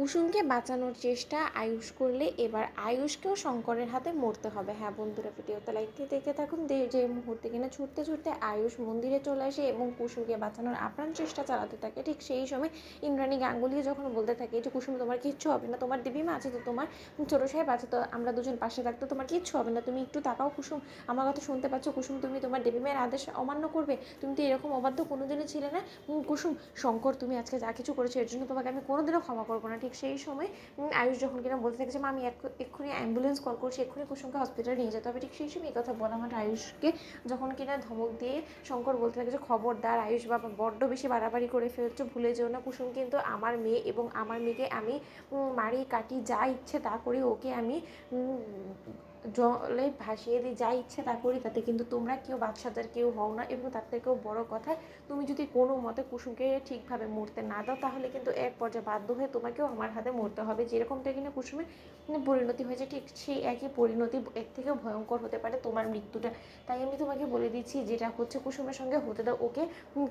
কুসুমকে বাঁচানোর চেষ্টা আয়ুষ করলে এবার আয়ুষকেও শঙ্করের হাতে মরতে হবে। হ্যাঁ বন্ধুরা, ভিডিওতে লাইক দিয়ে দেখতে থাকুন। যে মুহূর্তে কিনা ছুটতে ছুটতে আয়ুষ মন্দিরে চলে আসে এবং কুসুমকে বাঁচানোর আপ্রাণ চেষ্টা চালাতে থাকে, ঠিক সেই সময় ইন্দ্রাণী গাঙ্গুলি যখন বলতে থাকে যে কুসুম তোমার কিচ্ছু হবে না, তোমার দেবী মা আছে তো, তোমার ছোটো সাহেব আছে তো, আমরা দুজন পাশে থাকতো, তোমার কিচ্ছু হবে না, তুমি একটু তাকাও কুসুম, আমার কথা শুনতে পাচ্ছ কুসুম, তুমি তোমার দেবী মায়ের আদেশ অমান্য করবে? তুমি তো এরকম অবাধ্য কোনোদিনও ছিলে না কুসুম। শঙ্কর তুমি আজকে যা কিছু করেছো এর জন্য তোমাকে আমি কোনোদিনও ক্ষমা করবো না। ঠিক সেই সময় আয়ুষ যখন কিনা বলতে থাকে যে মা আমি এক্ষুনি অ্যাম্বুলেন্স কল করছি, এক্ষুনি কুসুমকে হসপিটালে নিয়ে যেতে হবে, ঠিক সেই সময় এই কথা বলা মানে আয়ুষকে যখন কিনা ধমক দিয়ে শঙ্কর বলতে থাকে যে খবরদার আয়ুষ বাবা, বড্ড বেশি বাড়াবাড়ি করে ফেলছো, ভুলে যেও না কুসুম কিন্তু আমার মেয়ে, এবং আমার মেয়েকে আমি মারি কাটি যা ইচ্ছে তা করি, ওকে আমি জলে ভাসিয়ে দিই, যা ইচ্ছে তা করি, তাতে কিন্তু তোমরা কেউ বাদশাদার কেউ হও না। এবং তার থেকেও বড় কথা, তুমি যদি কোনো মতে কুসুমকে ঠিকভাবে মরতে না দাও তাহলে কিন্তু এক পর্যায়ে বাধ্য হয়ে তোমাকেও আমার হাতে মরতে হবে। যেরকমটা কিনা কুসুমের পরিণতি হয়েছে, ঠিক সেই একই পরিণতি এর থেকেও ভয়ঙ্কর হতে পারে তোমার মৃত্যুটা। তাই আমি তোমাকে বলে দিচ্ছি, যেটা হচ্ছে কুসুমের সঙ্গে হতে দাও, ওকে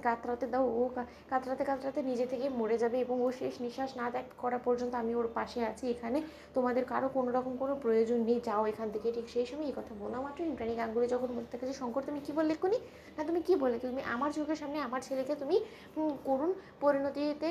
কাতরাতে দাও, ও কাতরাতে কাতরাতে নিজে থেকে মরে যাবে এবং ও শেষ নিঃশ্বাস না ত্যাগ করা পর্যন্ত আমি ওর পাশে আছি। এখানে তোমাদের কারো কোনো রকম কোনো প্রয়োজন নেই, যাও এখান থেকে। ঠিক সেই সময় এই কথা বলা মাত্র ইন্দ্রাণী গাঙ্গুলি যখন বলতে থাকে যে শঙ্কর তুমি কী বললে এক্ষুনি, না তুমি কী বলে, তুমি আমার চোখের সামনে আমার ছেলেকে তুমি করুণ পরিণতিতে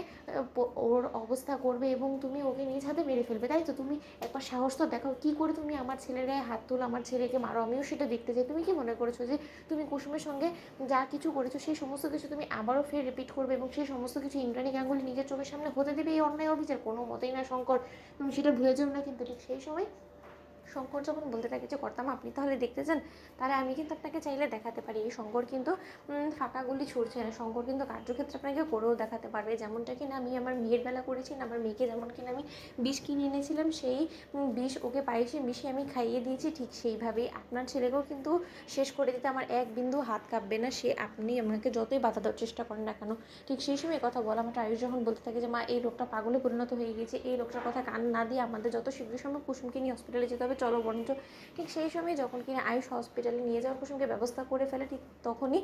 ওর অবস্থা করবে এবং তুমি ওকে নিজ হাতে মেরে ফেলবে, তাই তো? তুমি একবার সাহস তো দেখাও, কী করে তুমি আমার ছেলের গায়ে হাত তোলো, আমার ছেলেকে মারো, আমিও সেটা দেখতে চাই। তুমি কি মনে করেছো যে তুমি কুসুমের সঙ্গে যা কিছু করেছো সেই সমস্ত কিছু তুমি আবারও ফের রিপিট করবে এবং সেই সমস্ত কিছু ইন্দ্রাণী গাঙ্গুলি নিজের চোখের সামনে হতে দেবে এই অন্যায় অবিচার? কোনো মতেই না শঙ্কর, তুমি সেটা ভুলে যাও না কিন্তু। ঠিক সেই সময় শঙ্কর যখন বলতে থাকে যে কর্তামা আপনি তাহলে দেখতে চান, তাহলে আমি কিন্তু আপনাকে চাইলে দেখাতে পারি। এই শঙ্কর কিন্তু ফাঁকা গুলি ছুড়ছে না, শঙ্কর কিন্তু কার্যক্ষেত্রে আপনাকে করেও দেখাতে পারবে। যেমনটা কিনা আমি আমার মেয়ের বেলা করেছি না, আমার মেয়েকে যেমন কিনা আমি বিষ কিনে এনেছিলাম, সেই বিষ ওকে পায়েসে মিশিয়ে আমি খাইয়ে দিয়েছি, ঠিক সেইভাবেই আপনার ছেলেকেও কিন্তু শেষ করে দিতে আমার এক বিন্দু হাত কাঁপবে না, সে আপনি আমাকে যতই বাধা দেওয়ার চেষ্টা করেন না কেন। ঠিক সেই সময় কথা বলা মাত্র আয়ুষ যখন বলতে থাকে যে মা এই লোকটা পাগলে পরিণত হয়ে গিয়েছে, এই লোকটার কথা কান না দিয়ে আমাদের যত শীঘ্র সম্ভব কুসুমকে নিয়ে হসপিটালে যেতে হবে, চলো বরঞ্চ। ঠিক সেই সময় যখন কিনা আয়ুষ হসপিটালে নিয়ে যাওয়ার কুসুমকে ব্যবস্থা করে ফেলে, ঠিক তখনই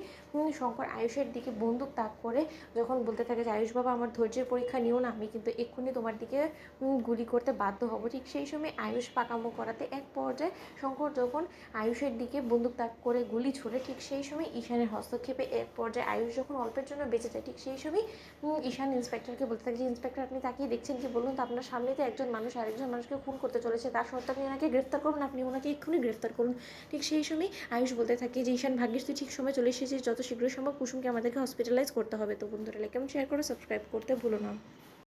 শঙ্কর আয়ুষের দিকে বন্দুক তাক করে যখন বলতে থাকে যে আয়ুষ বাবা আমার ধৈর্যের পরীক্ষা নিও না, আমি কিন্তু এক্ষুনি তোমার দিকে গুলি করতে বাধ্য হব। ঠিক সেই সময় আয়ুষ পাকামো করাতে এক পর্যায়ে শঙ্কর যখন আয়ুষের দিকে বন্দুক তাক করে গুলি ছোড়ে, ঠিক সেই সময় ঈশানের হস্তক্ষেপে এক পর্যায়ে আয়ুষ যখন অল্পের জন্য বেঁচে যায়। ঠিক সেই সময় ঈশান ইন্সপেক্টরকে বলতে থাকে যে ইন্সপেক্টর আপনি তাকিয়ে দেখছেন কি, বলুন তো আপনার সামনে তো একজন মানুষ আরেকজন মানুষকে খুন করতে চলেছে, তার সত্ত্বেও আপনি ওনাকে গ্রেফতার করুন, আপনি ওনাকে এক্ষুনি গ্রেফতার করুন। ঠিক সেই সময় আয়ুষ বলতে থাকে যে ঈশান ভাগ্যিস তুই ঠিক সময় চলে এসেছিস, যত শীঘ্র সম্ভব কুসুমকে আমাদেরকে হসপিটালাইজ করতে হবে। তো বন্ধুরা লাইক কমেন্ট শেয়ার করে সাবস্ক্রাইব করতে ভুলো না।